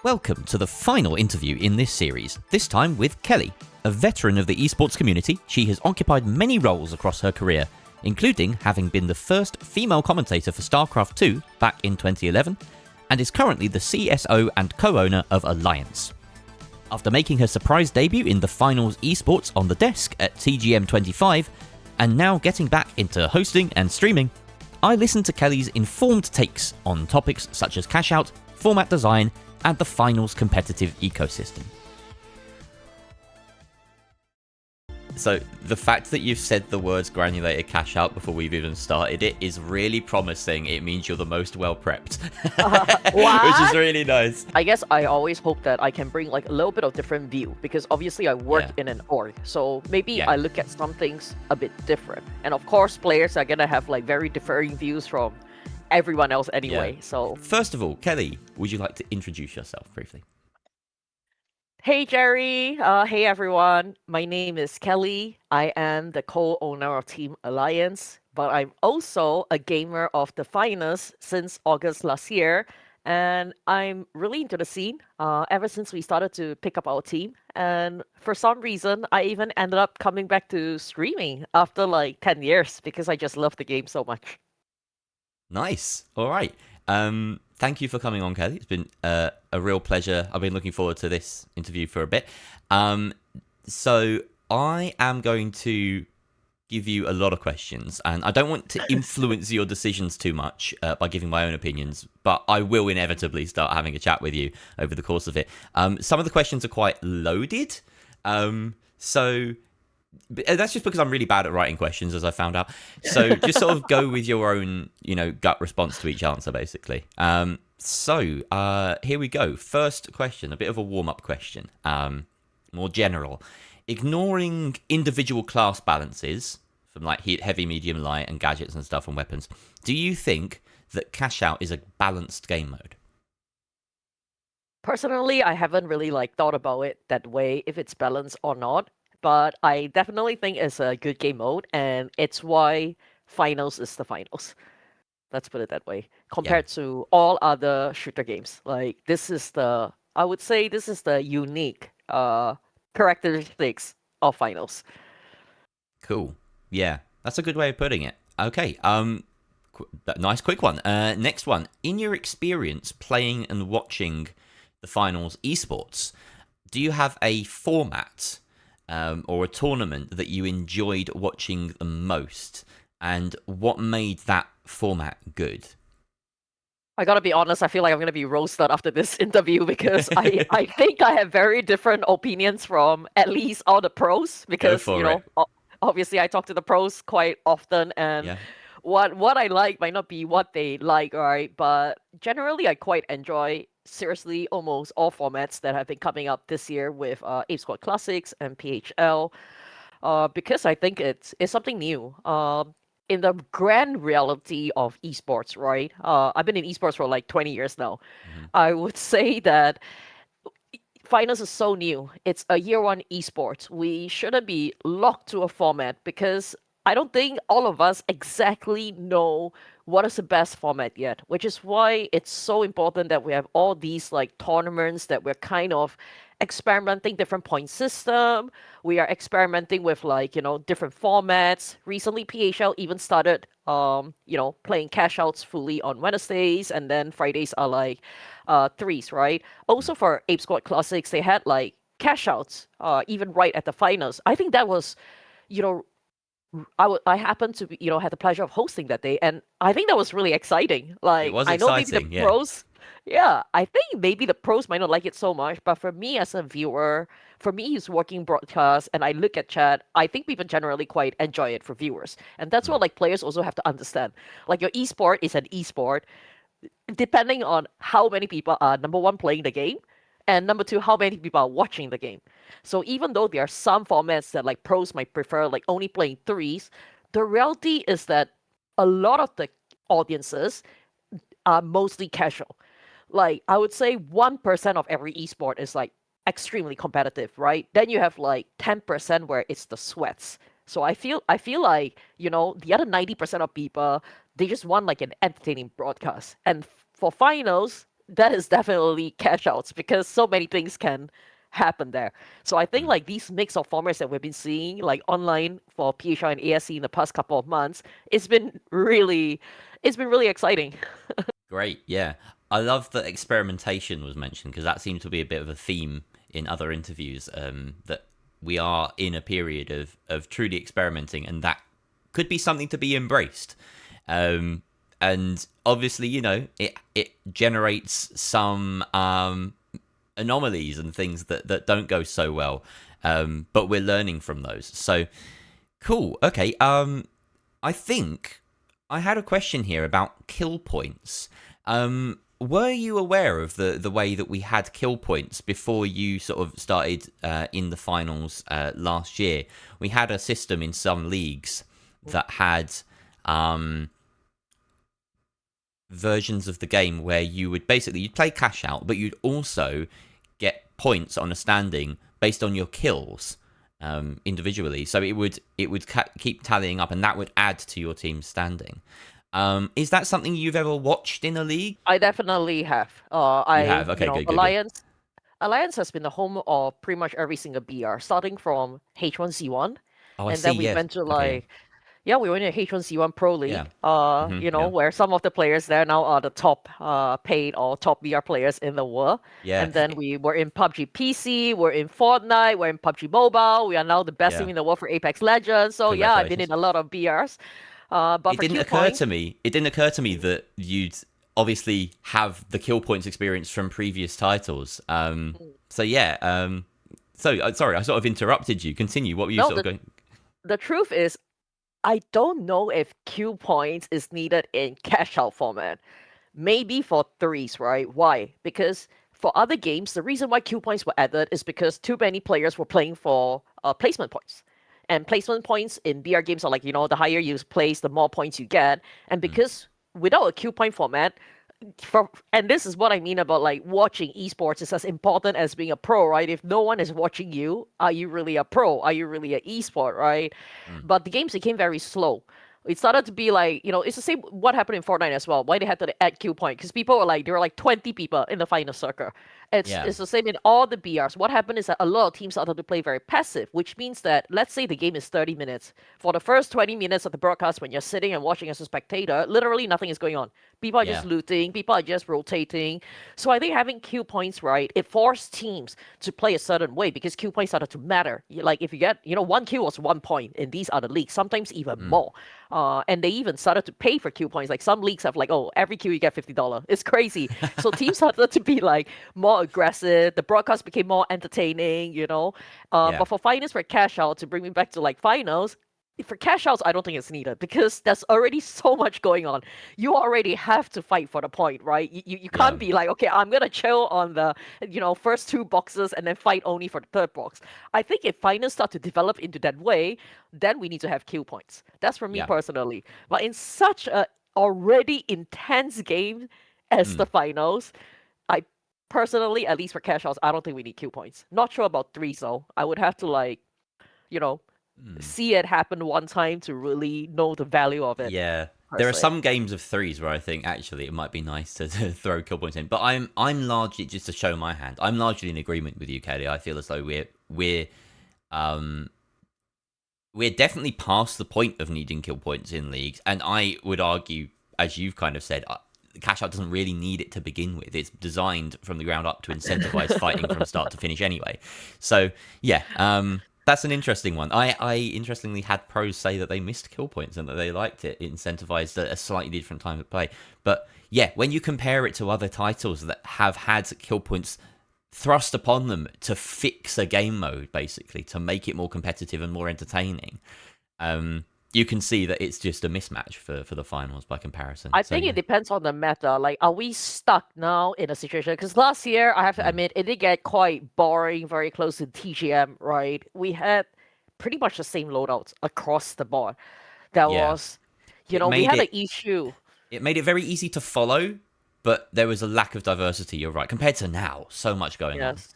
Welcome to the final interview in this series, this time with Kelly. A veteran of the esports community, she has occupied many roles across her career, including having been the first female commentator for StarCraft 2 back in 2011, and is currently the CSO and co-owner of Alliance. After making her surprise debut in the finals esports on the desk at TGM 25, and now getting back into hosting and streaming, I listened to Kelly's informed takes on topics such as cashout, format design, and the finals competitive ecosystem. So the fact that you've said the words granulated cashout before we've even started it is really promising. It means you're the most well prepped, which is really nice. I guess I always hope that I can bring like a little bit of different view, because obviously I work in an org, so maybe I look at some things a bit different. And of course, players are gonna have like very differing views from everyone else anyway. So first of all, Kelly, would you like to introduce yourself briefly? Hey Jerry, hey everyone, my name is Kelly. I am the co-owner of Team Alliance, but I'm also a gamer of the finals since August last year, and I'm really into the scene ever since we started to pick up our team, and for some reason I even ended up coming back to streaming after like 10 years because I just love the game so much. Nice. All right. Thank you for coming on, Kelly. It's been a real pleasure. I've been looking forward to this interview for a bit. So I am going to give you a lot of questions, and I don't want to influence your decisions too much by giving my own opinions, but I will inevitably start having a chat with you over the course of it. Some of the questions are quite loaded, so that's just because I'm really bad at writing questions, as I found out. So just sort of go with your own, gut response to each answer, basically. So here we go. First question, a bit of a warm-up question, more general. Ignoring individual class balances from like heavy, medium, light, and gadgets and stuff and weapons, do you think that Cashout is a balanced game mode? Personally, I haven't really like thought about it that way, if it's balanced or not. But I definitely think it's a good game mode, and it's why finals is the finals. Let's put it that way. Compared to all other shooter games, like I would say this is the unique characteristics of finals. Cool. Yeah, that's a good way of putting it. Okay. Nice quick one. Next one. In your experience playing and watching the finals esports, do you have a format or a tournament that you enjoyed watching the most, and what made that format good? I gotta be honest, I feel like I'm gonna be roasted after this interview, because I think I have very different opinions from at least all the pros, because obviously I talk to the pros quite often, and what I like might not be what they like, right? But generally I quite enjoy seriously almost all formats that have been coming up this year with Ape Squad Classics and PHL, because I think it's something new. In the grand reality of esports, right? I've been in esports for like 20 years now. I would say that finals is so new. It's a year one esports. We shouldn't be locked to a format, because I don't think all of us exactly know what is the best format yet, which is why it's so important that we have all these like tournaments that we're kind of experimenting different point system. We are experimenting with like, different formats. Recently, PHL even started, playing cash outs fully on Wednesdays, and then Fridays are like threes, right? Also for Ape Squad Classics, they had like cash outs even right at the finals. I think that was, I happened to be, had the pleasure of hosting that day, and I think that was really exciting. Like, it was I know maybe exciting, the pros, I think maybe the pros might not like it so much, but for me as a viewer, for me who's working broadcast and I look at chat, I think people generally quite enjoy it for viewers, and that's what like players also have to understand. Like, your esport is an esport, depending on how many people are number one playing the game, and number two, how many people are watching the game. So even though there are some formats that like pros might prefer, like only playing threes, the reality is that a lot of the audiences are mostly casual. Like, I would say 1% of every esport is like extremely competitive, right? Then you have like 10% where it's the sweats. So I feel like, the other 90% of people, they just want like an entertaining broadcast. And for finals, that is definitely cash outs because so many things can happen there. So I think Mm. like these mix of formats that we've been seeing like online for PHR and ASC in the past couple of months, it's been really exciting. Great, yeah. I love that experimentation was mentioned because that seems to be a bit of a theme in other interviews. That we are in a period of truly experimenting, and that could be something to be embraced. And obviously, it generates some anomalies and things that don't go so well. But we're learning from those. So cool. Okay. I think I had a question here about kill points. Were you aware of the way that we had kill points before you sort of started in the finals last year? We had a system in some leagues that had versions of the game where you'd play cash out, but you'd also get points on a standing based on your kills individually. So it would keep tallying up, and that would add to your team's standing. Is that something you've ever watched in a league? I definitely have. You have. Okay, good. Alliance has been the home of pretty much every single BR, starting from H1Z1, Oh, I and see. then we Yes. went to Okay. like yeah, we went to H1Z1 Pro Yeah. League, Yeah. where some of the players there now are the top paid or top VR players in the world. Yeah. And then we were in PUBG PC, we're in Fortnite, we're in PUBG Mobile. We are now the best Yeah. team in the world for Apex Legends. So yeah, I've been Congratulations. in a lot of BRs. But It for didn't Q occur Point, to me. It didn't occur to me that you'd obviously have the kill points experience from previous titles. So yeah. So sorry, I sort of interrupted you. Continue. What were you no, sort of going? the truth is, I don't know if Q points is needed in cash out format. Maybe for threes, right? Why? Because for other games, the reason why Q points were added is because too many players were playing for placement points. And placement points in BR games are like, the higher you place, the more points you get. And Mm, because without a Q point format, and this is what I mean about like watching esports is as important as being a pro, right? If no one is watching you, are you really a pro? Are you really an esport, right? mm, But the games became very slow. It started to be like, it's the same what happened in Fortnite as well. Why they had to add Q point? Because people were like, there were like 20 people in the final circle. yeah. It's the same in all the BRs. What happened is that a lot of teams started to play very passive, which means that let's say the game is 30 minutes. For the first 20 minutes of the broadcast, when you're sitting and watching as a spectator, literally nothing is going on. People are just Yeah. looting, people are just rotating. So I think having Q points, right, it forced teams to play a certain way because Q points started to matter. Like if you get, 1 kill was 1 point in these other leagues, sometimes even Mm, more. And they even started to pay for Q points. Like some leagues have like, oh, every Q you get $50. It's crazy. So teams started to be like more aggressive. The broadcast became more entertaining. yeah. But for finals for cash out, to bring me back to like finals, for cash outs, I don't think it's needed because there's already so much going on. You already have to fight for the point, right? You Yeah. can't be like, okay, I'm gonna chill on the first two boxes and then fight only for the third box. I think if finals start to develop into that way, then we need to have kill points. That's for me Yeah. personally. But in such a already intense game as the Mm, finals, I personally, at least for cash outs, I don't think we need kill points. Not sure about threes though. I would have to like, you know, mm. see it happen one time to really know the value of it Yeah. per There are se. some games of threes where I think actually it might be nice to throw kill points in, but I'm largely just to show my hand. I'm largely in agreement with you, Kelly. I feel as though um we're definitely past the point of needing kill points in leagues, and I would argue, as you've kind of said, cash out doesn't really need it to begin with. It's designed from the ground up to incentivize fighting from start to finish anyway. So yeah, that's an interesting one. I interestingly had pros say that they missed kill points and that they liked it. It incentivized a slightly different time to play. But yeah, when you compare it to other titles that have had kill points thrust upon them to fix a game mode, basically, to make it more competitive and more entertaining, you can see that it's just a mismatch for the finals by comparison. I So think it yeah. depends on the meta. Like, are we stuck now in a situation? Because last year, I have to Mm. admit, it did get quite boring, very close to TGM, right? We had pretty much the same loadouts across the board. That Yeah. was, It we made had an it issue. it made it very easy to follow, but there was a lack of diversity, you're right. Compared to now, so much going on. Yes.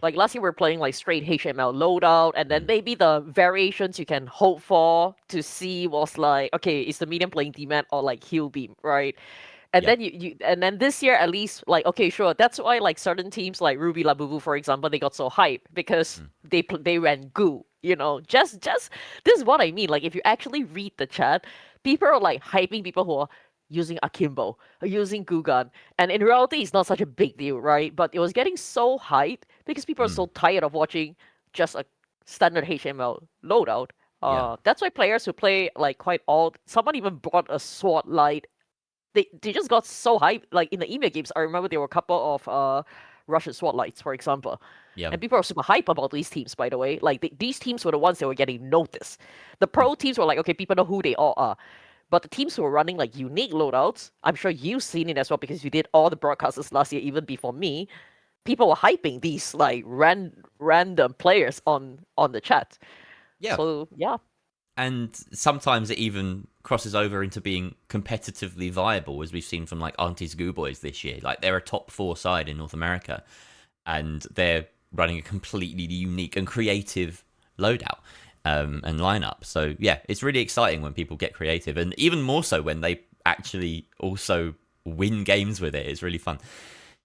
Like last year, we were playing like straight HTML loadout, and then Mm. maybe the variations you can hope for to see was like, okay, is the medium playing demand or like heal beam, right? And then and then this year at least, like, okay, sure, that's why like certain teams like Ruby Labubu, for example, they got so hyped because they ran goo. Just this is what I mean. Like, if you actually read the chat, people are like hyping people who are using Akimbo, or using Gugan, and in reality, it's not such a big deal, right? But it was getting so hyped because people are so tired of watching just a standard HTML loadout. That's why players who play like quite old, someone even brought a sword light. They just got so hyped. Like in the EMEA games, I remember there were a couple of Russian sword lights, for example. Yeah. And people are super hype about these teams, by the way. Like these teams were the ones that were getting noticed. The pro teams were like, okay, people know who they all are. But the teams who were running like unique loadouts, I'm sure you've seen it as well because you did all the broadcasts last year, even before me. People were hyping these like random players on the chat. Yeah. So yeah. And sometimes it even crosses over into being competitively viable, as we've seen from like Auntie's Goo Boys this year. Like, they're a top 4 side in North America, and they're running a completely unique and creative loadout and lineup. So yeah, it's really exciting when people get creative, and even more so when they actually also win games with it. It's really fun.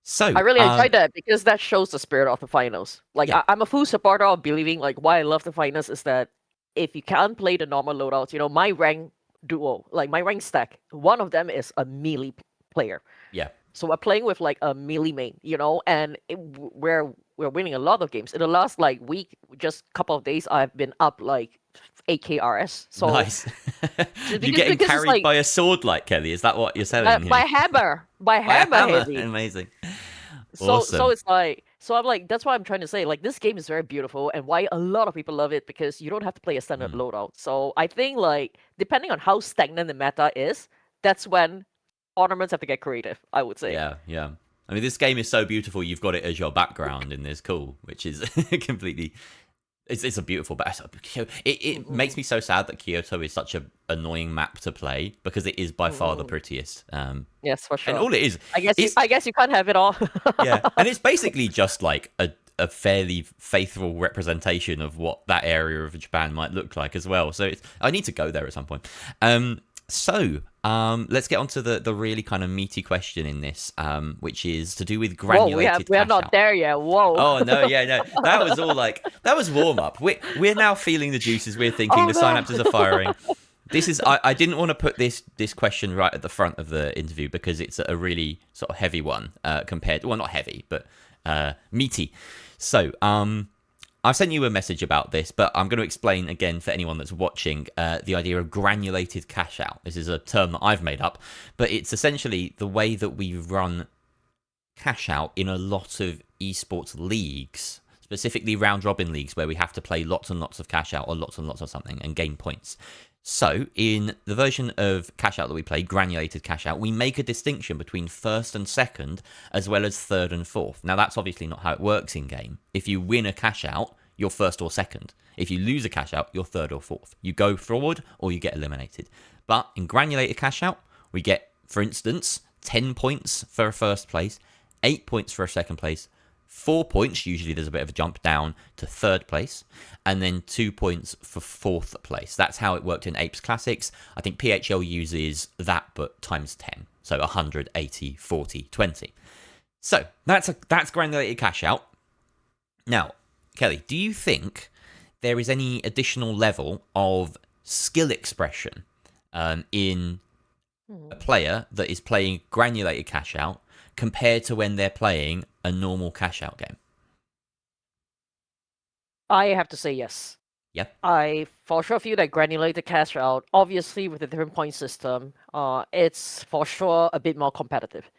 So I really enjoyed that because that shows the spirit of the finals. Like, I'm a full supporter of believing, like, why I love the finals is that if you can't play the normal loadouts, my rank duo, like my rank stack, one of them is a melee player. Yeah. So we're playing with like a melee main, and we're winning a lot of games. In the last like week, just a couple of days, I've been up like 8k RS. So nice. You're getting carried like, by a sword, like Kelly. Is that what you're saying? By hammer, heavy. Amazing. Awesome. So it's like, so I'm like, that's why I'm trying to say, like, this game is very beautiful, and why a lot of people love it, because you don't have to play a standard loadout. So I think, like, depending on how stagnant the meta is, that's when tournaments have to get creative, I would say. Yeah. I mean, this game is so beautiful, you've got it as your background in this call, which is completely... It's a beautiful battle. It makes me so sad that Kyoto is such an annoying map to play, because it is by far the prettiest. Yes, for sure. And all it is, I guess you can't have it all. yeah, and it's basically just like a fairly faithful representation of what that area of Japan might look like as well. So I need to go there at some point. Let's get on to the really kind of meaty question in this, which is to do with granulated. We're not there yet. Whoa. Oh no, that was all like, that was warm up. We're now feeling the juices. We're thinking the synapses are firing. This is I didn't want to put this question right at the front of the interview because it's a really sort of heavy one compared. Well, not heavy, but meaty. So I've sent you a message about this, but I'm going to explain again for anyone that's watching the idea of granulated cashout. This is a term that I've made up, but it's essentially the way that we run cashout in a lot of esports leagues, specifically round-robin leagues where we have to play lots and lots of cashout or lots and lots of something and gain points. So, in the version of cashout that we play, granulated cashout, we make a distinction between first and second, as well as third and fourth. Now, that's obviously not how it works in-game. If you win a cashout, you're first or second. If you lose a cashout, you're third or fourth. You go forward, or you get eliminated. But in granulated cashout, we get, for instance, 10 points for a first place, 8 points for a second place, 4 points, usually there's a bit of a jump down to third place, and then 2 points for fourth place. That's how it worked in Ape's Classics. I think PHL uses that, but times 10. So 100, 80, 40, 20. So that's granulated cashout. Now, Kelly, do you think there is any additional level of skill expression in a player that is playing granulated cashout compared to when they're playing a normal cashout game? I have to say yes. Yeah. I for sure feel that granulated cashout, obviously with the different point system, it's for sure a bit more competitive.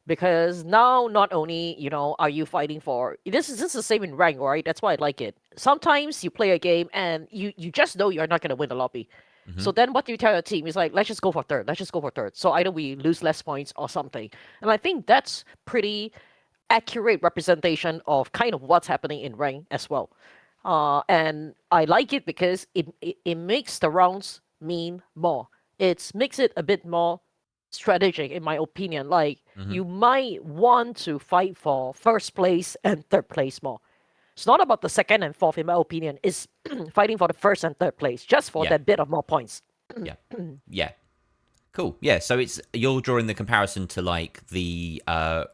Because now not only, are you fighting for this is the same in rank, right? That's why I like it. Sometimes you play a game and you just know you're not gonna win the lobby. So then what do you tell your team? Is like, let's just go for third. Let's just go for third. So either we lose less points or something. And I think that's pretty accurate representation of kind of what's happening in rank as well. And I like it because it makes the rounds mean more. It makes it a bit more strategic, in my opinion. Like, you might want to fight for first place and third place more. It's not about the second and fourth, in my opinion. It's fighting for the first and third place, just for that bit of more points. Yeah. Cool. Yeah, so you're drawing the comparison to like the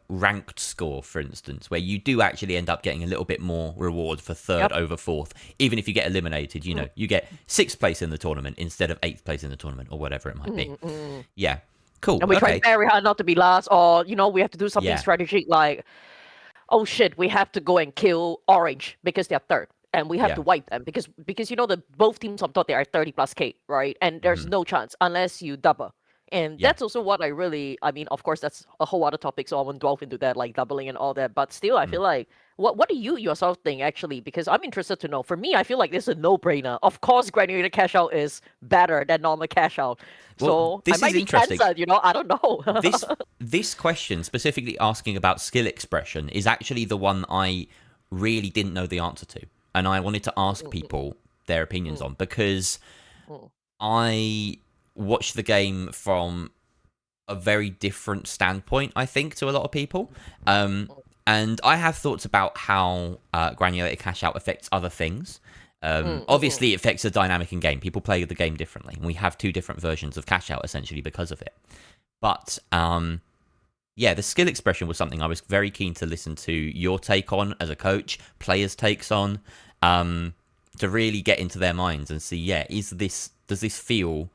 ranked score, for instance, where you do actually end up getting a little bit more reward for third over fourth, even if you get eliminated. You know, you get sixth place in the tournament instead of eighth place in the tournament, or whatever it might be. Yeah, cool. And we try very hard not to be last, or we have to do something strategic like, oh shit, we have to go and kill Orange because they're third. And we have to wipe them because both teams on top, they are 30 plus K, right? And there's no chance unless you double. And that's also what I mean, of course, that's a whole other topic, so I won't delve into that, like doubling and all that. But still, I feel like, what do you yourself think, actually? Because I'm interested to know. For me, I feel like this is a no-brainer. Of course, Granulated Cashout is better than normal Cashout. Well, so I might be censored, I don't know. This question, specifically asking about skill expression, is actually the one I really didn't know the answer to. And I wanted to ask people their opinions on, because I watch the game from a very different standpoint, I think, to a lot of people. And I have thoughts about how Granulated Cashout affects other things. Obviously, it affects the dynamic in game. People play the game differently. And we have two different versions of Cashout, essentially, because of it. But, yeah, the skill expression was something I was very keen to listen to your take on as a coach, players' takes on, to really get into their minds and see, does this feel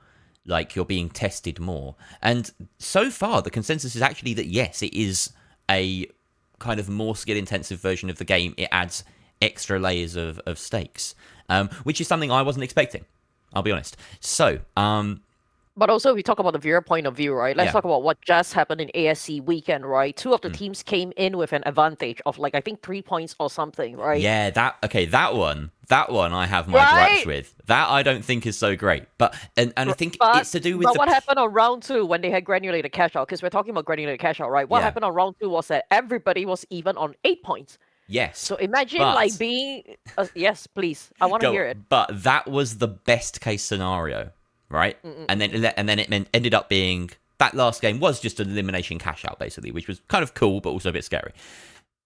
like you're being tested more? And so far, the consensus is actually that yes, it is a kind of more skill-intensive version of the game. It adds extra layers of stakes, which is something I wasn't expecting, I'll be honest. So, but also, if we talk about the viewer point of view, right? Let's talk about what just happened in ASC weekend, right? Two of the teams came in with an advantage of, like, I think 3 points or something, right? Yeah, that one I have my gripes with. That I don't think is so great. But and I think it's to do with. But what happened on round 2 when they had Granulated Cashout? Because we're talking about Granulated Cashout, right? What happened on round 2 was that everybody was even on 8 points. Yes. So imagine like being. Yes, please. I want to hear it. But that was the best case scenario. Right, and then it ended up being that last game was just an elimination cash out, basically, which was kind of cool but also a bit scary.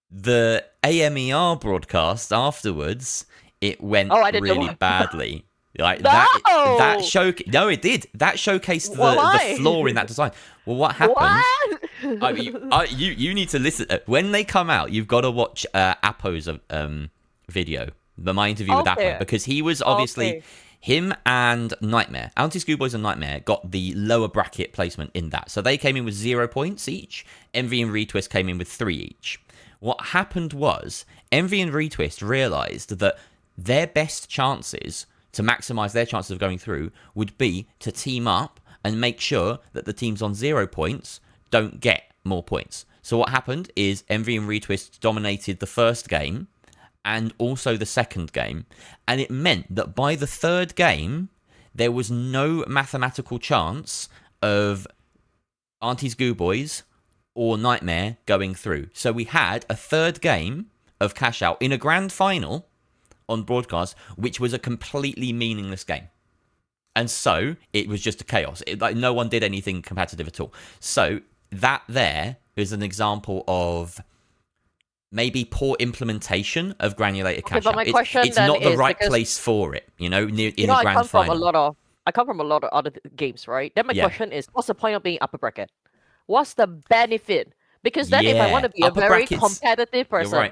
The AMER broadcast afterwards, it went really badly. Like that show. No, it did. That showcased the flaw in that design. Well, what happened? I mean, you need to listen when they come out. You've got to watch Apo's video, my interview with Apo, because he was obviously. Him and Nightmare, Anti-Schoolboys and Nightmare, got the lower bracket placement in that. So they came in with 0 points each. Envy and Retwist came in with 3 each. What happened was, Envy and Retwist realised that their best chances to maximise their chances of going through would be to team up and make sure that the teams on 0 points don't get more points. So what happened is Envy and Retwist dominated the first game, and also the second game, and it meant that by the third game, there was no mathematical chance of Auntie's Goo Boys or Nightmare going through. So we had a third game of Cash Out in a grand final on broadcast, which was a completely meaningless game. And so it was just a chaos. Like no one did anything competitive at all. So that there is an example of maybe poor implementation of Granulated Cashout. It's not the right place for it, in the grand final. I come from a lot of other games, right? Then my question is, what's the point of being upper bracket? What's the benefit? Because then if I want to be a very competitive person,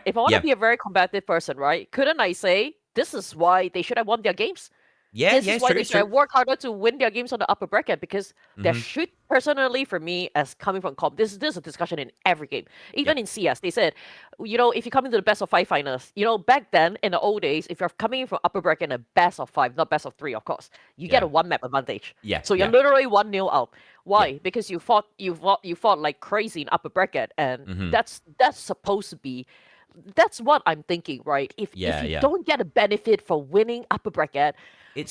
right, couldn't I say, this is why they should have won their games? This is why they should work harder to win their games on the upper bracket, because there should, personally, for me, as coming from comp, this is a discussion in every game. Even in CS, they said, if you come into the best of 5 finals, back then, in the old days, if you're coming in from upper bracket in a best of 5, not best of 3, of course, you get a 1 map advantage. So you're literally 1-0 out. Why? Because you fought like crazy in upper bracket, and that's supposed to be. That's what I'm thinking, right? If you don't get a benefit for winning upper bracket,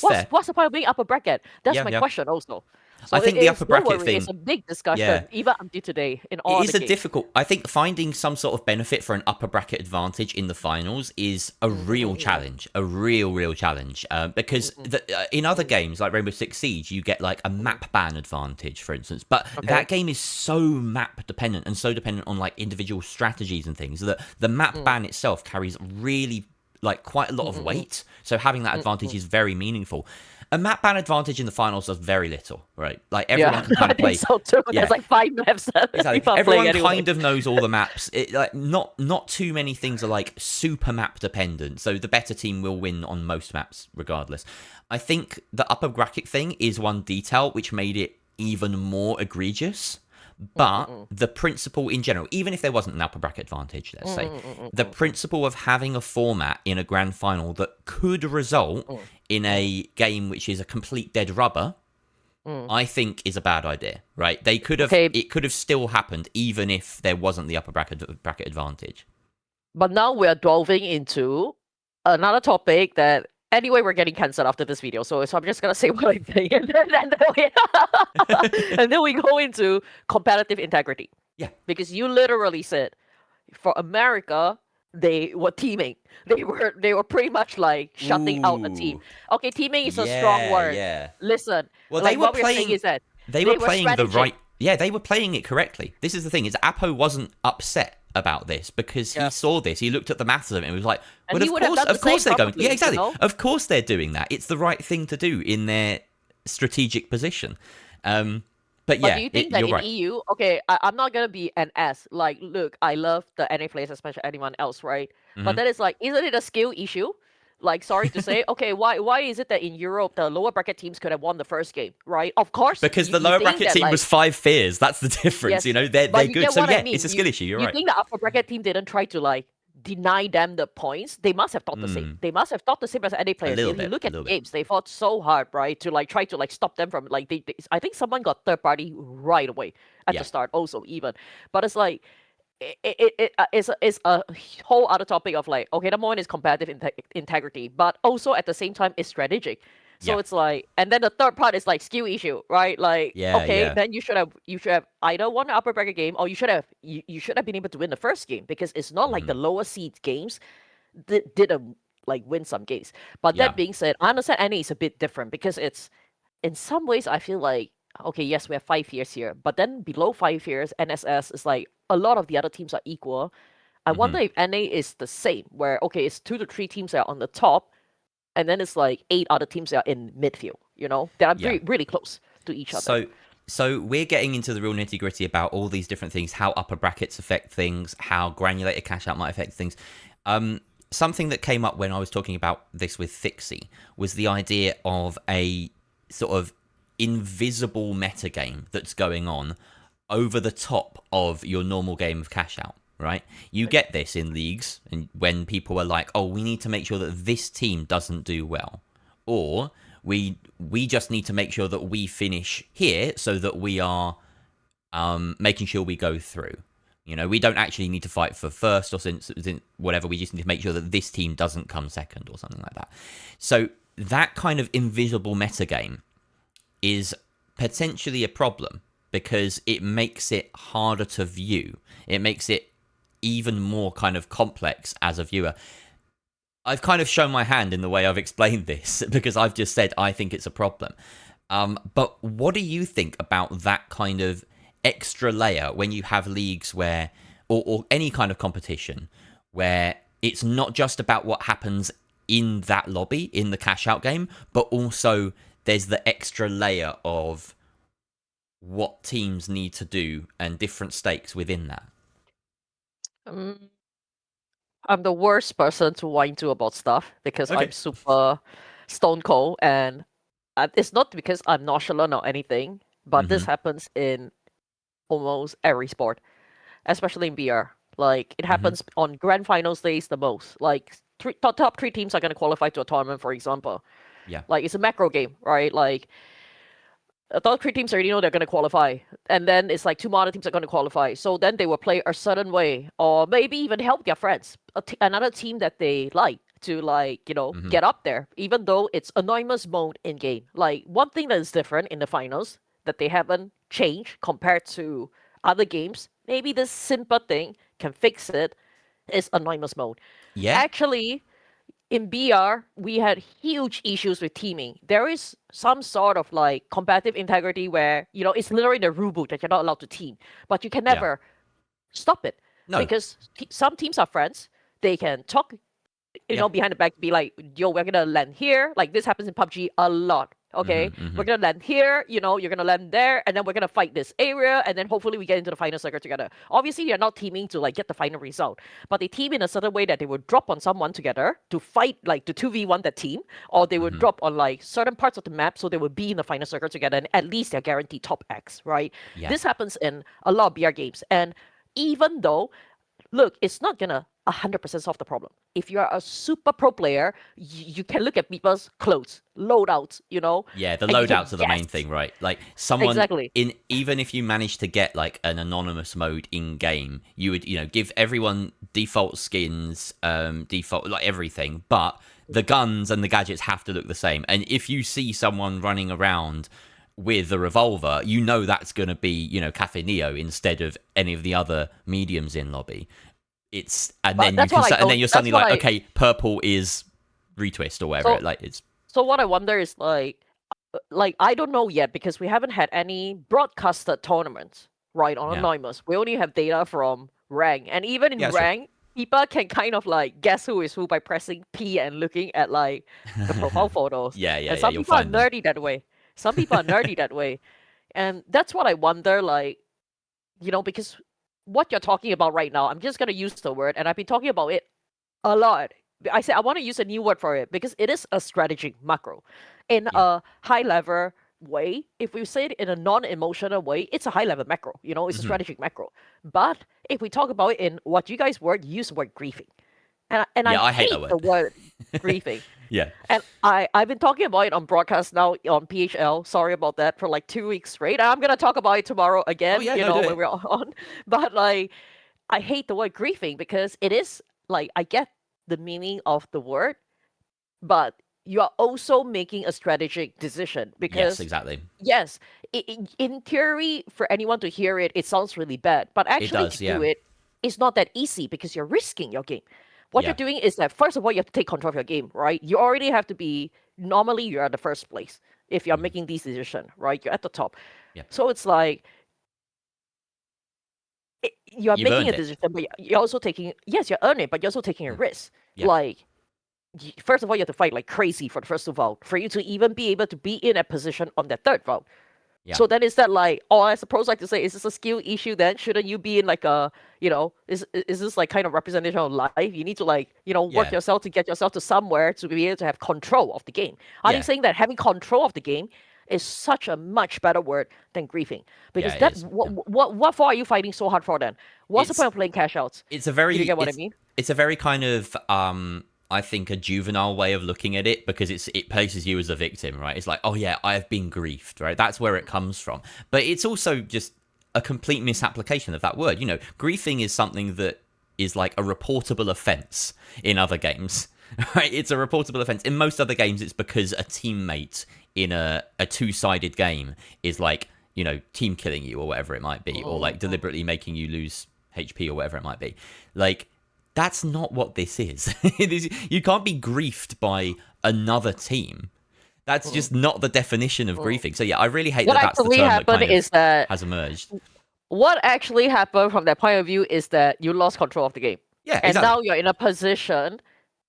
what's the point of being upper bracket? That's my question also. So I think the upper bracket thing is a big discussion, even until today in all. It is a difficult. I think finding some sort of benefit for an upper bracket advantage in the finals is a real challenge, a real challenge. Because in other games like Rainbow Six Siege, you get like a map ban advantage, for instance. But that game is so map dependent and so dependent on like individual strategies and things that the map ban itself carries really like quite a lot of weight. So having that advantage is very meaningful. A map ban advantage in the finals does very little, right? Like everyone can kind I of play. think so too. Yeah, There's like 5 maps that exactly. people are playing Everyone anyway. kind of knows all the maps. Like not too many things are like super map dependent. So the better team will win on most maps, regardless. I think the upper bracket thing is one detail which made it even more egregious. But the principle in general, even if there wasn't an upper bracket advantage, let's say, the principle of having a format in a grand final that could result in a game which is a complete dead rubber, I think is a bad idea, right? They could have, it could have still happened even if there wasn't the upper bracket advantage. But now we're delving into another topic that anyway we're getting cancelled after this video, so I'm just gonna say what I think, and then we go into competitive integrity. Yeah, because you literally said for America they were teaming. They were pretty much like shutting out a team. Okay, teaming is a strong word. Yeah. Listen, Well, like they were what we're playing. saying is that They were playing the right. Yeah, they were playing it correctly. This is the thing: is Apo wasn't upset about this because he saw this. He looked at the maths of it and was like, "Well, of course they're going. Yeah, exactly. You know? Of course they're doing that. It's the right thing to do in their strategic position." But yeah, do you think that in right. EU, okay, I'm not gonna be an ass. Like, look, I love the NA players, especially anyone else, right? But then it's like, isn't it a skill issue? Like, sorry to say, okay, why is it that in Europe the lower bracket teams could have won the first game, right? Of course, because the lower bracket team was 5 fears. That's the difference. Yes, you know, they're good. So yeah, I mean. It's a skill issue. You're right. You think the upper bracket team didn't try to like deny them the points? They must have thought the same. They must have thought the same as any players. If you look at the games, they fought so hard, right, to like try to like stop them from like I think someone got third party right away at the start also even. But it's like it's a whole other topic of like, okay, number one is competitive integrity, but also at the same time it's strategic. So it's like, and then the third part is like skill issue, right? Like, then you should have either won the upper bracket game, or you should have been able to win the first game, because it's not like the lower seed games didn't like win some games. But that being said, I understand NA is a bit different because it's, in some ways I feel like, okay, yes, we have 5 years here, but then below 5 years, NSS is like a lot of the other teams are equal. I wonder if NA is the same, where okay, it's 2 to 3 teams that are on the top, and then it's like 8 other teams that are in midfield, you know, that are really close to each other. So we're getting into the real nitty gritty about all these different things, how upper brackets affect things, how granulated cash out might affect things. Something that came up when I was talking about this with Fixie was the idea of a sort of invisible metagame that's going on over the top of your normal game of cash out. Right, you get this in leagues, and when people are like, "Oh, we need to make sure that this team doesn't do well," or we just need to make sure that we finish here so that we are making sure we go through. You know, we don't actually need to fight for first or since whatever. We just need to make sure that this team doesn't come second or something like that. So that kind of invisible metagame is potentially a problem because it makes it harder to view. It makes it even more kind of complex as a viewer. I've kind of shown my hand in the way I've explained this because I've just said I think it's a problem. But what do you think about that kind of extra layer when you have leagues where, or any kind of competition, where it's not just about what happens in that lobby, in the cash out game, but also there's the extra layer of what teams need to do and different stakes within that? I'm the worst person to whine to about stuff because I'm super stone cold, and it's not because I'm nonchalant or anything, but this happens in almost every sport, especially in BR. Like, it happens on grand finals days the most. Like, top 3 teams are going to qualify to a tournament, for example. Yeah. Like, it's a macro game, right? Like, the top 3 teams already know they're going to qualify, and then it's like 2 more other teams are going to qualify. So then they will play a certain way, or maybe even help their friends, another team that they like, to like, you know, get up there, even though it's anonymous mode in game. Like, one thing that is different in the finals that they haven't changed compared to other games, maybe this simple thing can fix it, is anonymous mode. Yeah. Actually, in BR, we had huge issues with teaming. There is some sort of like competitive integrity where, you know, it's literally the rule book that you're not allowed to team, but you can never stop it. No. Because some teams are friends. They can talk, you know, behind the back, be like, yo, we're going to land here. Like, this happens in PUBG a lot. Okay, we're gonna land here, you know, you're gonna land there, and then we're gonna fight this area, and then hopefully we get into the final circle together. Obviously, you're not teaming to like get the final result, but they team in a certain way that they would drop on someone together to fight, like to 2v1 that team, or they would drop on like certain parts of the map so they would be in the final circle together, and at least they're guaranteed top X, right? Yeah. This happens in a lot of BR games, and even though, look, it's not gonna 100% solve the problem. If you're a super pro player, you can look at people's clothes, loadouts, you know. Yeah, the loadouts are the main thing, right? Like someone exactly. even if you manage to get like an anonymous mode in game, you would, give everyone default skins, default like everything, but the guns and the gadgets have to look the same. And if you see someone running around with a revolver, you know that's going to be, Cafe Neo instead of any of the other mediums in lobby. And then you're suddenly like, okay, purple is retwist or whatever. So what I wonder is like I don't know yet because we haven't had any broadcasted tournaments, right, on Anonymous. We only have data from rank, and even in rank, people can kind of like guess who is who by pressing P and looking at like the profile photos. And some people are nerdy that way. Some people are nerdy that way, and that's what I wonder. Like, because what you're talking about right now, I'm just gonna use the word, and I've been talking about it a lot. I said I want to use a new word for it because it is a strategic macro. In a high level way, if we say it in a non-emotional way, it's a high level macro. It's a strategic macro. But if we talk about it in what you guys use the word griefing. And I hate the word griefing. Yeah. And I've been talking about it on broadcast now on PHL. Sorry about that, for like 2 weeks straight. I'm gonna talk about it tomorrow again, when we're on. But like, I hate the word griefing because it is like, I get the meaning of the word, but you are also making a strategic decision because yes, exactly. Yes, in theory, for anyone to hear it, it sounds really bad, but actually to do it, it's not that easy because you're risking your game. What you're doing is that, first of all, you have to take control of your game, right? You already have to be, normally you're at the first place if you're making these decisions, right? You're at the top. So it's like, you're making a decision, but you're also taking, yes, you're earning, but you're also taking a risk. Like, first of all, you have to fight like crazy for the first 2 votes for you to even be able to be in a position on the third vote. So then is that like, as the pros like to say, is this a skill issue then? Shouldn't you be in like a, is this like kind of representation of life? You need to like, work yourself to get yourself to somewhere to be able to have control of the game. I'm saying that having control of the game is such a much better word than griefing. Because that's what for are you fighting so hard for then? What's the point of playing cash outs? It's a very, you get what I mean? It's a very kind of, I think, a juvenile way of looking at it because it places you as a victim, right? It's like, oh yeah, I've been griefed, right? That's where it comes from. But it's also just a complete misapplication of that word. Griefing is something that is like a reportable offense in other games, right? It's a reportable offense. In most other games, it's because a teammate in a two-sided game is like, team killing you or whatever it might be, or like deliberately making you lose HP or whatever it might be. Like, that's not what this is. You can't be griefed by another team. That's just not the definition of griefing. So yeah, I really hate that's the term that has emerged. What actually happened from that point of view is that you lost control of the game. Yeah, and now you're in a position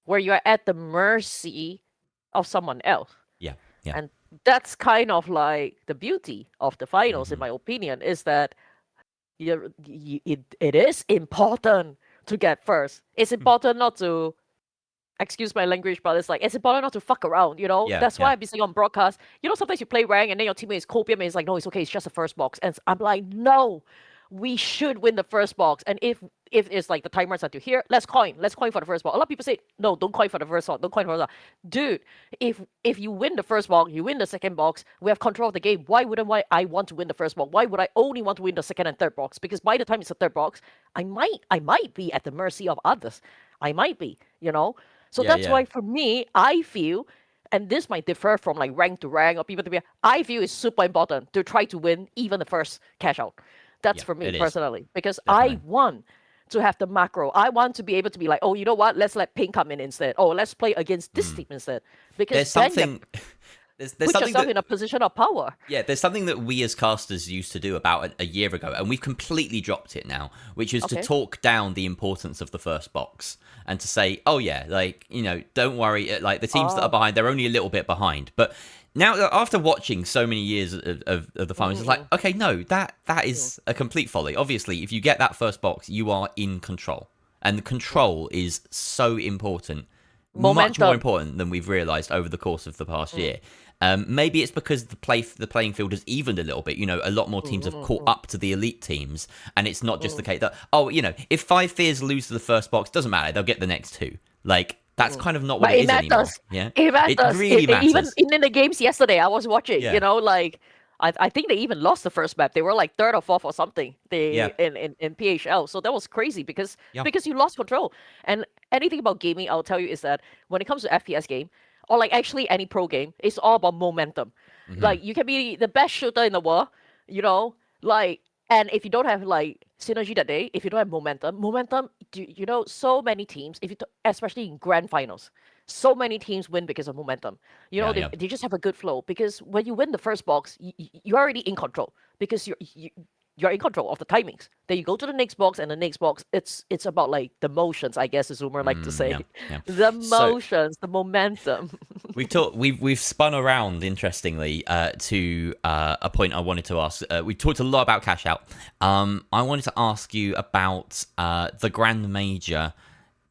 where you're at the mercy of someone else. Yeah. And that's kind of like the beauty of the finals, in my opinion, is that it is important to get first. It's important not to, excuse my language, but it's like, it's important not to fuck around, That's why I've been saying on broadcast, sometimes you play rank and then your teammate is copium and it's like, no, it's okay, it's just the first box. And I'm like, no, we should win the first box. And if it's like the timers are to here, let's coin for the first box. A lot of people say, no, don't coin for the first box, don't coin for the first box. Dude, if you win the first box, you win the second box, we have control of the game. Why wouldn't I want to win the first box? Why would I only want to win the second and third box? Because by the time it's the third box, I might be at the mercy of others. I might be, So that's why for me, I feel, and this might differ from like rank to rank or people to be, I feel it's super important to try to win even the first cash out. That's for me personally, because definitely. I want to have the macro. I want to be able to be like, oh, you know what? Let's let pink come in instead. Oh, let's play against this team instead. Because there's put something yourself that in a position of power. yeah, there's something that we as casters used to do about a year ago, and we've completely dropped it now, which is to Okay. talk down the importance of the first box and to say, oh yeah, like, don't worry, like the teams that are Oh. behind, they're only a little bit behind. But now, after watching so many years of the finals, it's like, okay, no, that is a complete folly. Obviously, if you get that first box, you are in control, and the control is so important, much more Momentum. important than we've realized over the course of the past year. Maybe it's because the playing field has evened a little bit. A lot more teams have caught up to the elite teams, and it's not just the case that if Five Fears lose to the first box, doesn't matter, they'll get the next two. Like that's kind of not what But it it is anymore. matters. Yeah, It it matters. really Even matters. in the games yesterday, I was watching. Yeah, Like I think they even lost the first map. They were like third or fourth or something. yeah, They in PHL. So that was crazy because yeah. you lost control. And anything about gaming, I'll tell you is that when it comes to FPS game or like actually any pro game, it's all about momentum. Hmm. Like you can be the best shooter in the world, like and if you don't have like synergy that day, if you don't have momentum, so many teams, especially in grand finals, so many teams win because of momentum. Yeah, They, yeah. they just have a good flow because when you win the first box, you're already in control because you're in control of the timings. Then you go to the next box, and the next box, it's about like the motions, I guess, as Zoomer like to say. Yeah, yeah. The So motions, the momentum. we've spun around interestingly to a point I wanted to ask. We talked a lot about cash out. I wanted to ask you about the Grand Major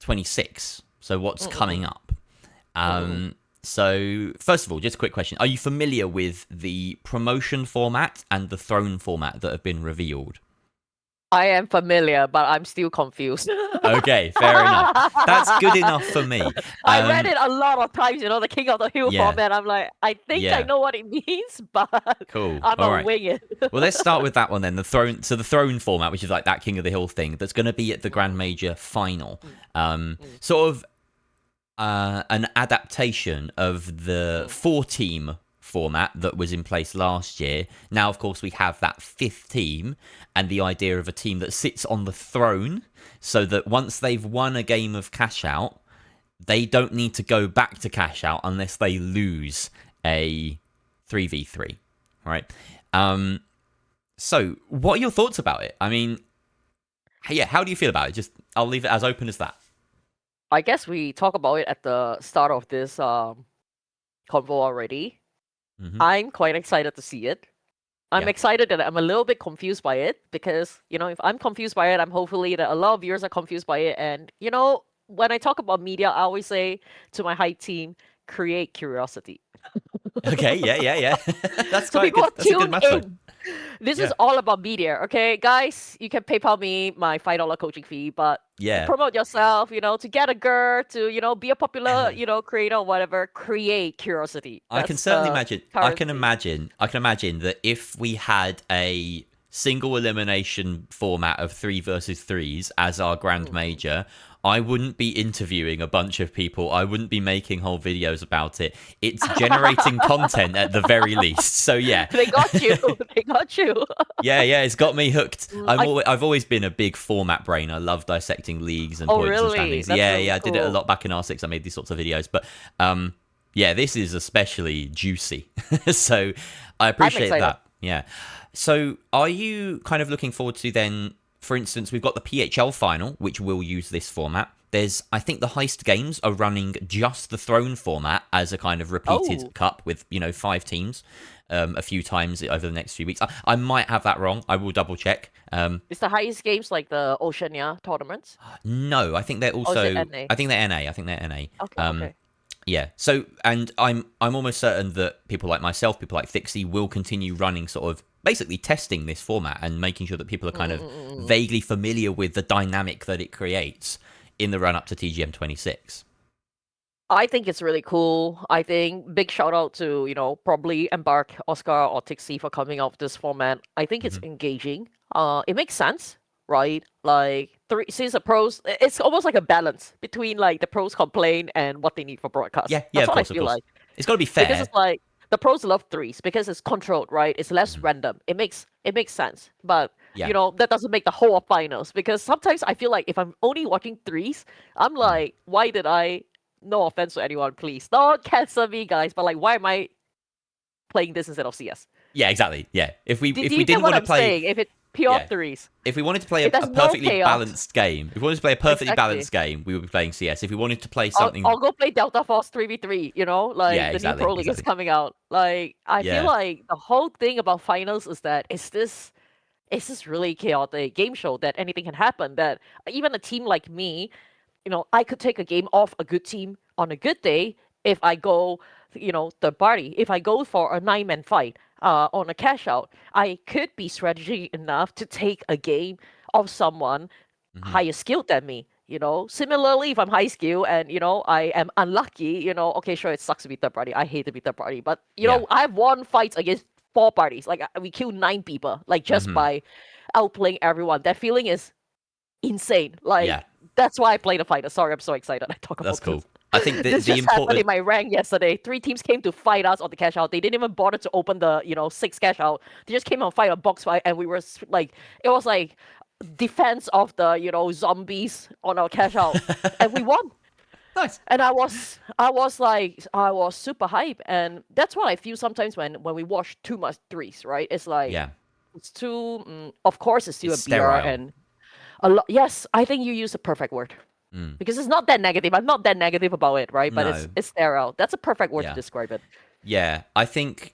26. So what's coming up? So first of all, just a quick question: are you familiar with the promotion format and the throne format that have been revealed? I am familiar, but I'm still confused. Okay, fair enough. That's good enough for me. I read it a lot of times, the King of the Hill Yeah, format. I'm like, I think I yeah, know what it means, but cool. I'm All gonna right. wing it. Well, let's start with that one then. The throne format, which is like that King of the Hill thing, that's going to be at the Grand Major final. Sort of an adaptation of the 4-team format that was in place last year. Now, of course, we have that 5th team and the idea of a team that sits on the throne, so that once they've won a game of cash out, they don't need to go back to cash out unless they lose a 3v3. Right? So, what are your thoughts about it? I mean, yeah, how do you feel about it? I'll leave it as open as that. I guess we talk about it at the start of this convo already. I'm quite excited to see it. I'm excited that I'm a little bit confused by it because, if I'm confused by it, I'm hopefully that a lot of viewers are confused by it. And, when I talk about media, I always say to my hype team, create curiosity. Okay, yeah. That's So quite people good. That's a good tune motto. in. This is all about media, okay? Guys, you can PayPal me my $5 coaching fee, but Yeah. promote yourself, to get a girl, to, be a popular, creator or whatever, create curiosity. I can certainly imagine. I can imagine that if we had a single elimination format of 3 versus 3s as our Grand Major, I wouldn't be interviewing a bunch of people. I wouldn't be making whole videos about it. It's generating content at the very least. So yeah, They got you. They got you. yeah, it's got me hooked. I've always been a big format brain. I love dissecting leagues and points and really? standings. That's Yeah, really yeah, I did it a cool. lot back in R6. I made these sorts of videos, but yeah, this is especially juicy. So I appreciate that. Yeah. So are you kind of looking forward to then? For instance, we've got the PHL final, which will use this format. I think the Heist games are running just the Throne format as a kind of repeated cup with, 5 teams a few times over the next few weeks. I might have that wrong. I will double check. Is the highest games like the Oceania tournaments? No, I think they're also. Is it NA? I think they're NA. I think they're NA. Okay. Yeah. So, and I'm almost certain that people like myself, people like Thixie, will continue running sort of basically testing this format and making sure that people are kind of vaguely familiar with the dynamic that it creates in the run up to TGM 26. I think it's really cool. I think big shout out to, probably Embark, Oscar, or Tixie for coming up with this format. I think it's engaging. It makes sense, right? Like since the pros, it's almost like a balance between like the pros complain and what they need for broadcast. Yeah, That's of what I course, feel like. It's got to be fair. Because it's like the pros love threes because it's controlled, right? It's less random. It makes sense. But that doesn't make the whole of finals because sometimes I feel like if I'm only watching threes, I'm like, why did I? No offense to anyone, please don't cancel me, guys. But like, why am I playing this instead of CS. Yeah, exactly. Yeah, if we Do if you we get didn't what want to I'm play, saying? If it pure threes, if we wanted to play a there's no perfectly chaos. balanced game, if we wanted to play a perfectly balanced game, we would be playing CS. If we wanted to play something, I'll go play Delta Force 3v3. You know, like the new Pro League is coming out. Like I feel like the whole thing about finals is that it's this really chaotic game show that anything can happen. That even a team like me, you know, I could take a game off a good team on a good day if I go, you know, third party. If I go for a 9-man fight on a cash out, I could be strategy enough to take a game of someone higher skilled than me. You know, similarly, if I'm high skill and you know I am unlucky, you know, okay, sure, it sucks to be third party. I hate to be third party, but you know, I've won fights against 4 parties. Like we killed 9 people, like just by outplaying everyone. That feeling is insane. Like that's why I play the fighter. Sorry, I'm so excited. I talk about that's cool. this. I think this just happened in my rank yesterday. 3 teams came to fight us on the cash out. They didn't even bother to open the 6 cash out. They just came and fight a box fight, and we were like, it was like defense of the zombies on our cash out, and we won. Nice. And I was super hype, and that's what I feel sometimes when we watch too much threes, right? It's like it's too. Of course, it's still a BR and a lot. Yes, I think you use the perfect word because it's not that negative. I'm not that negative about it, right? But it's sterile. That's a perfect word to describe it. Yeah, I think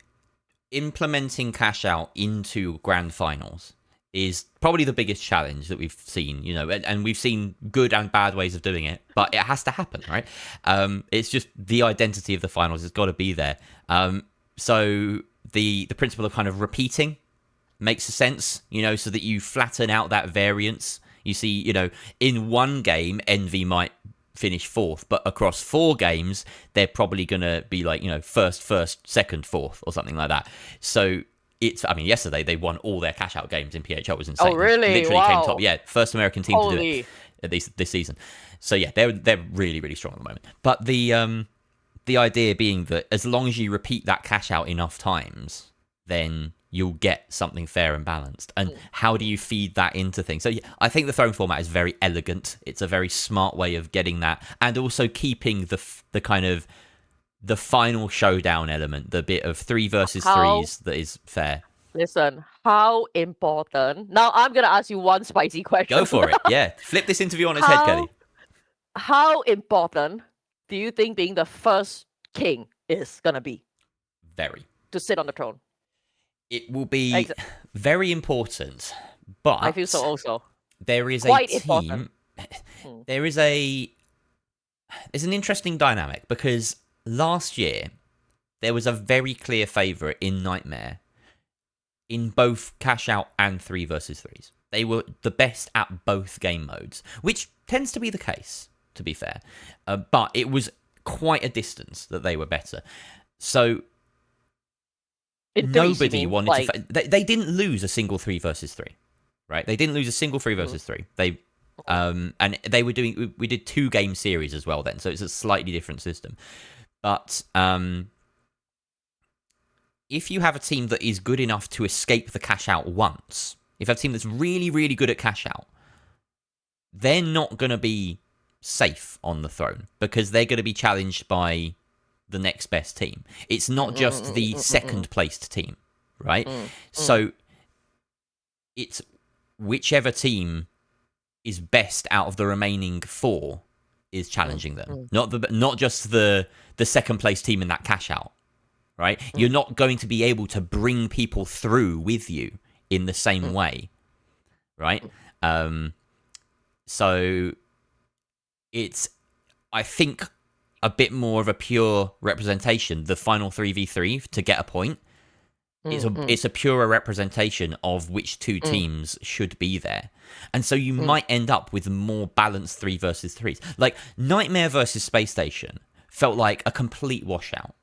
implementing cash out into grand finals is probably the biggest challenge that we've seen, and we've seen good and bad ways of doing it, but it has to happen, right? It's just the identity of the finals has got to be there. So the principle of kind of repeating makes sense, so that you flatten out that variance. You see, in one game, Envy might finish 4th, but across 4 games, they're probably going to be like, first, second, 4th, or something like that. So yesterday they won all their cash out games in PHL. It was insane. Oh, really? Literally wow. came top. Yeah, first American team to do it this season. So yeah, they're really, really strong at the moment. But the idea being that as long as you repeat that cash out enough times, then you'll get something fair and balanced. And how do you feed that into things? So yeah, I think the throne format is very elegant. It's a very smart way of getting that, and also keeping the kind of the final showdown element, the bit of 3 versus 3s that is fair. Listen, how important... Now, I'm going to ask you one spicy question. Go for it. Yeah. Flip this interview on its head, Kelly. How important do you think being the first king is going to be? Very. To sit on the throne. It will be very important, but... I feel so also. There is quite a team... There's an interesting dynamic, because last year, there was a very clear favourite in Nightmare in both cash out and 3 versus 3s. They were the best at both game modes, which tends to be the case, to be fair. But it was quite a distance that they were better. So nobody wanted to... They didn't lose a single 3 versus 3, right? They didn't lose a single 3 versus 3. They... and they were doing... We did 2 game series as well then, so it's a slightly different system. But if you have a team that is good enough to escape the cash out once, if you have a team that's really, really good at cash out, they're not going to be safe on the throne, because they're going to be challenged by the next best team. It's not just the second placed team, right? So it's whichever team is best out of the remaining 4 is challenging them, not just the second place team in that cash out, right? You're not going to be able to bring people through with you in the same way, right? So it's, I think, a bit more of a pure representation. The final 3v3 to get a point, it's a purer representation of which 2 teams should be there. And so you might end up with more balanced 3 versus 3s. Like Nightmare versus Space Station felt like a complete washout,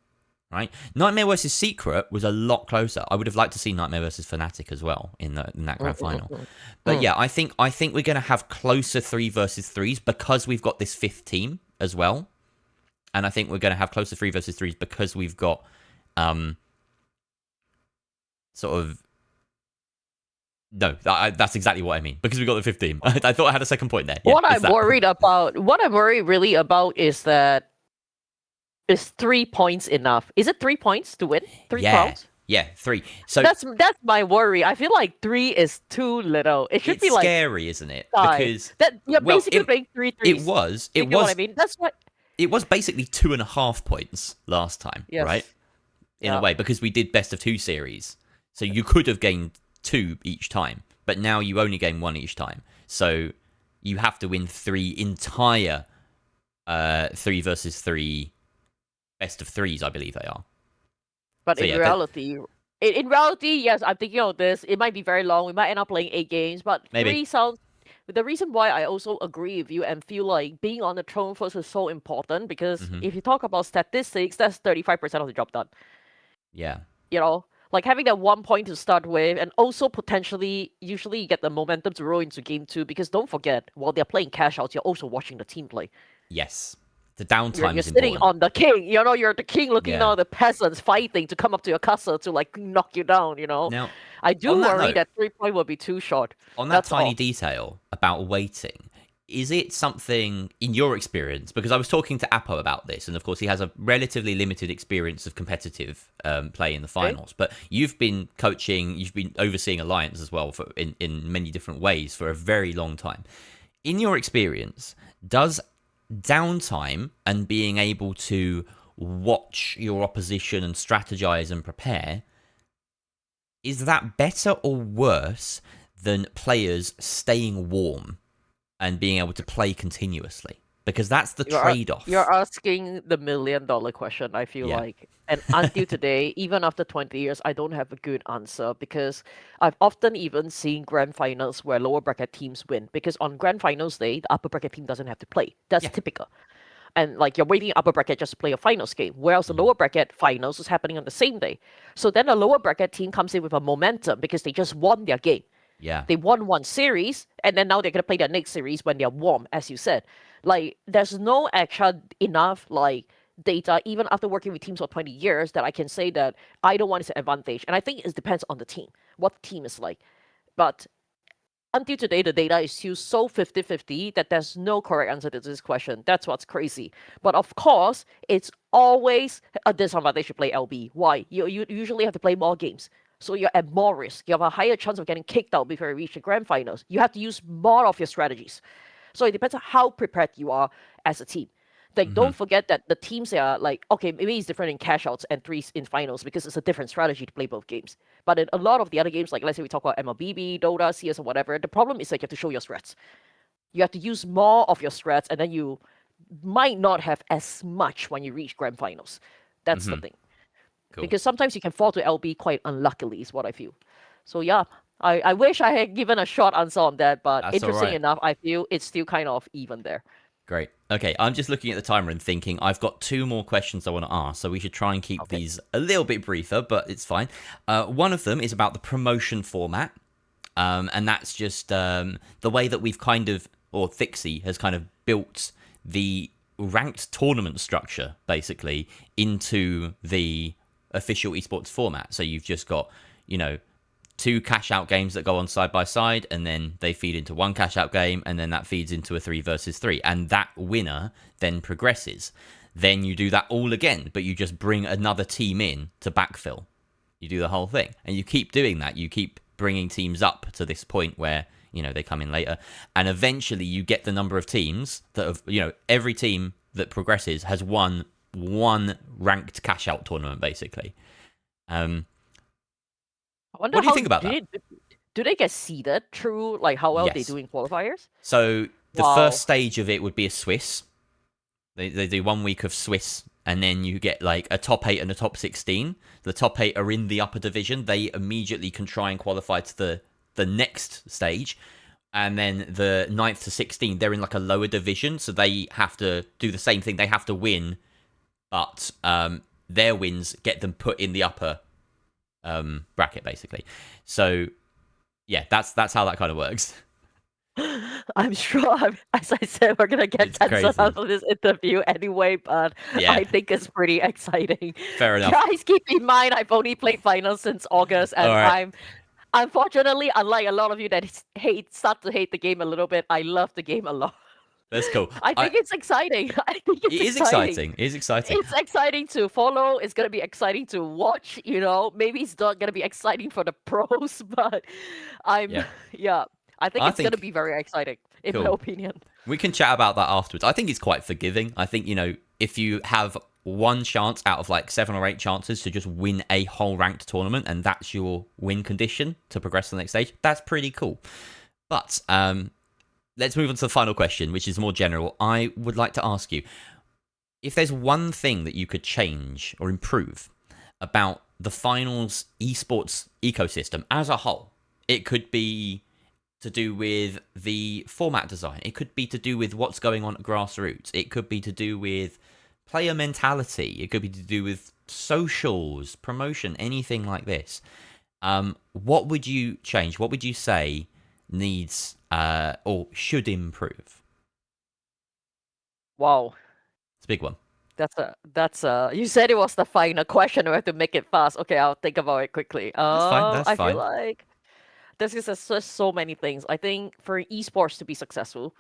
right? Nightmare versus Secret was a lot closer. I would have liked to see Nightmare versus Fnatic as well in that grand final. But yeah, I think we're going to have closer 3 versus 3s because we've got this 5th team as well. And I think we're going to have closer 3 versus 3s because we've got sort of... No, that's exactly what I mean. Because we've got the 5th team. I thought I had a second point there. Yeah, what I'm worried really about is that Is 3 points enough? Is it 3 points to win? Three Yeah, crowns? yeah, 3. So That's my worry. I feel like 3 is too little. It should it's be like scary, isn't it? 5. Because That you're well, basically playing three it threes. was Do you it get what I was mean? That's what. it was basically 2.5 points last time, right? Yes. In a Yeah. way, because we did best of 2 series. So you could have gained 2 each time, but now you only gain 1 each time. So you have to win 3 entire 3 versus 3 best of 3s, I believe they are. But So in yeah, reality, in reality, yes, I'm thinking of this. It might be very long. We might end up playing 8 games, but maybe. 3 sounds. The reason why I also agree with you and feel like being on the throne first is so important because Hmm. if you talk about statistics, that's 35% of the job done. Yeah. Like having that 1 point to start with, and also potentially, usually you get the momentum to roll into game two because don't forget, while they're playing cash outs, you're also watching the team play. Yes. The You're, downtime you're is sitting important. on the king. You're the king looking Yeah. down at the peasants fighting to come up to your castle to like knock you down. Now, I on do that worry note, that 3 point will be too short. on that That's tiny all. detail about waiting, is it something in your experience? Because I was talking to Apo about this, and of course he has a relatively limited experience of competitive play in the Okay. finals. But you've been coaching, you've been overseeing Alliance as well in many different ways for a very long time. In your experience, does downtime and being able to watch your opposition and strategize and prepare, is that better or worse than players staying warm and being able to play continuously? Because that's the You're trade-off. asking the $1 million question, I feel Yeah. like. And until today, even after 20 years, I don't have a good answer because I've often even seen grand finals where lower bracket teams win. Because on grand finals day, the upper bracket team doesn't have to play. That's Yeah. typical. And like you're waiting upper bracket just to play a finals game, whereas the Mhm. lower bracket finals is happening on the same day. So then the lower bracket team comes in with a momentum because they just won their game. Yeah. They won one series, and then now they're gonna play their next series when they're warm, as you said. Like, there's no extra enough like data, even after working with teams for 20 years, that I can say that either one is an advantage. And I think it depends on the team, what the team is like. But until today, the data is still so 50-50 that there's no correct answer to this question. That's what's crazy. But of course, it's always a disadvantage to play LB. Why? You usually have to play more games. So you're at more risk. You have a higher chance of getting kicked out before you reach the grand finals. You have to use more of your strategies. So it depends on how prepared you are as a team. Like, Hmm. don't forget that the teams are like, okay, maybe it's different in cash outs and threes in finals because it's a different strategy to play both games. But in a lot of the other games, like let's say we talk about MLBB, Dota, CS, or whatever, the problem is like you have to show your strats. You have to use more of your strats, and then you might not have as much when you reach grand finals. That's the Hmm. thing. Cool. Because sometimes you can fall to LB quite unluckily, is what I feel. So yeah, I wish I had given a short answer on that, but That's all interesting right. enough, I feel it's still kind of even there. Great. Okay, I'm just looking at the timer and thinking I've got 2 more questions I want to ask, so we should try and keep Okay. these a little bit briefer, but it's fine. One of them is about the promotion format, and that's just the way that we've kind of, or Thixie has kind of built the ranked tournament structure, basically, into the official esports format. So you've just got, you know, 2 cash out games that go on side by side, and then they feed into 1 cash out game, and then that feeds into a 3 versus 3, and that winner then progresses. Then you do that all again, but you just bring another team in to backfill. You do the whole thing, and you keep doing that. You keep bringing teams up to this point where, you know, they come in later, and eventually you get the number of teams that have, you know, every team that progresses has won one ranked cash out tournament, basically. I wonder What do you how think about that? do they get seeded through like how well they Yes. do in qualifiers? So the first Wow. stage of it would be a Swiss. They do 1 week of Swiss, and then you get like a top 8 and a top 16. The top 8 are in the upper division. They immediately can try and qualify to the next stage. And then the 9th to 16, they're in like a lower division, so they have to do the same thing. They have to win, but their wins get them put in the upper bracket, basically. So yeah, that's how that kind of works. I'm sure, as I said, we're gonna get It's cancelled crazy. out of this interview anyway, but Yeah, I think it's pretty exciting. fair enough. Guys, keep in mind, I've only played finals since August, All and right. I'm unfortunately, unlike a lot of you that start to hate the game a little bit, I love the game a lot. That's cool. I think it's exciting. I think it's It is exciting. It is exciting. It's exciting to follow. It's gonna be exciting to watch. Maybe it's not gonna be exciting for the pros, but Yeah. yeah. I think it's gonna think be very exciting, in my cool. opinion. We can chat about that afterwards. I think it's quite forgiving. I think, if you have one chance out of like 7 or 8 chances to just win a whole ranked tournament and that's your win condition to progress to the next stage, that's pretty cool. But let's move on to the final question, which is more general. I would like to ask you, if there's one thing that you could change or improve about the finals esports ecosystem as a whole, it could be to do with the format design. It could be to do with what's going on at grassroots. It could be to do with player mentality. It could be to do with socials, promotion, anything like this. What would you change? What would you say needs or should improve? Wow. It's a big one. That's you said it was the final question. We have to make it fast. Okay, I'll think about it quickly. That's fine. That's I fine. feel like this is just so many things. I think for esports to be successful,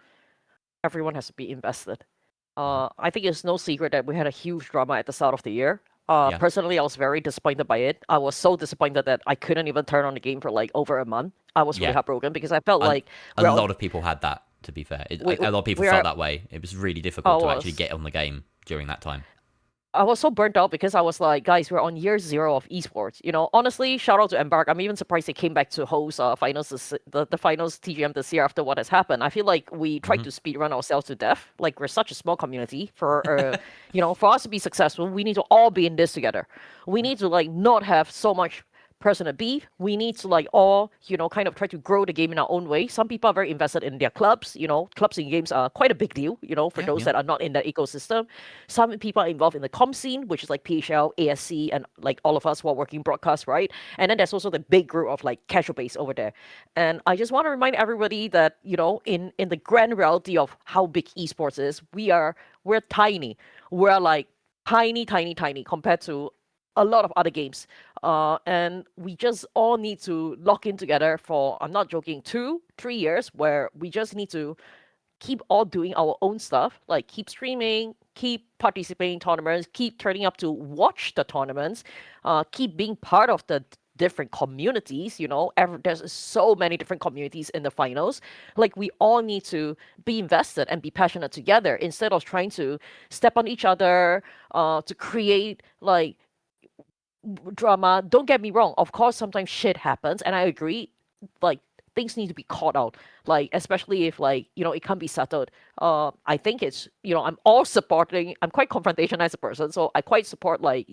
everyone has to be invested. I think it's no secret that we had a huge drama at the start of the year. Yeah. Personally, I was very disappointed by it. I was so disappointed that I couldn't even turn on the game for like over a month. I was really heartbroken because I felt like a lot of people had that. To be fair, a lot of people felt that way. It was really difficult to actually get on the game during that time. I was so burnt out because I was like, guys, we're on year 0 of esports. Honestly, shout out to Embark. I'm even surprised they came back to host finals the finals TGM this year after what has happened. I feel like we tried to speedrun ourselves to death. Like, we're such a small community. For for us to be successful, we need to all be in this together. We need to like not have so much personal beef. We need to like all, kind of try to grow the game in our own way. Some people are very invested in their clubs. Clubs in games are quite a big deal, for those that are not in that ecosystem. Some people are involved in the comm scene, which is like PHL, ASC, and like all of us who are working broadcast, right? And then there's also the big group of like casual base over there. And I just want to remind everybody that, in the grand reality of how big esports is, we're tiny. We're like tiny compared to a lot of other games. And we just all need to lock in together for, I'm not joking, 2-3 years where we just need to keep all doing our own stuff, like keep streaming, keep participating in tournaments, keep turning up to watch the tournaments, keep being part of the different communities. There's so many different communities in the finals. Like, we all need to be invested and be passionate together instead of trying to step on each other, to create like drama. Don't get me wrong, of course sometimes shit happens, and I agree, like things need to be caught out, like especially if like it can't be settled. I think it's I'm all supporting. I'm quite confrontational as a person, so I quite support like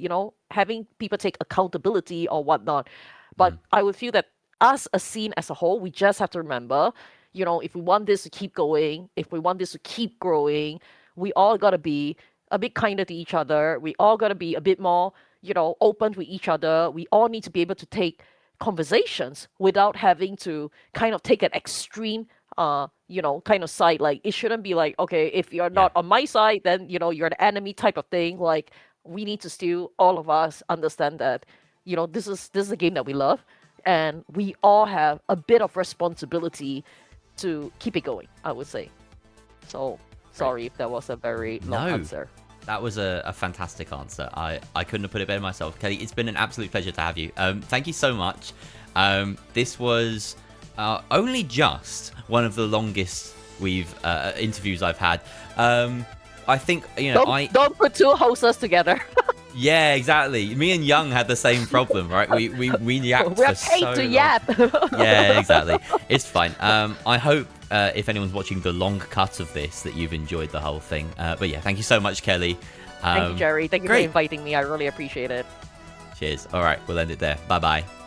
having people take accountability or whatnot. But I would feel that as a scene as a whole, we just have to remember, if we want this to keep going, if we want this to keep growing, we all gotta be a bit kinder to each other. We all gotta be a bit more open with each other. We all need to be able to take conversations without having to kind of take an extreme, kind of side. Like, it shouldn't be like, okay, if you're not on my side, then, you're the enemy type of thing. Like, we need to still, all of us, understand that, this is a game that we love, and we all have a bit of responsibility to keep it going, I would say. So, sorry if that was a very long answer. That was a fantastic answer. I couldn't have put it better myself. Kelly, it's been an absolute pleasure to have you. Thank you so much. This was only just one of the longest interviews I've had. I think, Don't put 2 hosts together. Yeah, exactly. Me and Young had the same problem, right? We yapped We're for so paid to yap. Yeah, exactly. It's fine. I hope if anyone's watching the long cut of this that you've enjoyed the whole thing. But yeah, thank you so much, Kelly. Thank you, Jerry. Thank you for inviting me. I really appreciate it. Cheers. All right, we'll end it there. Bye-bye.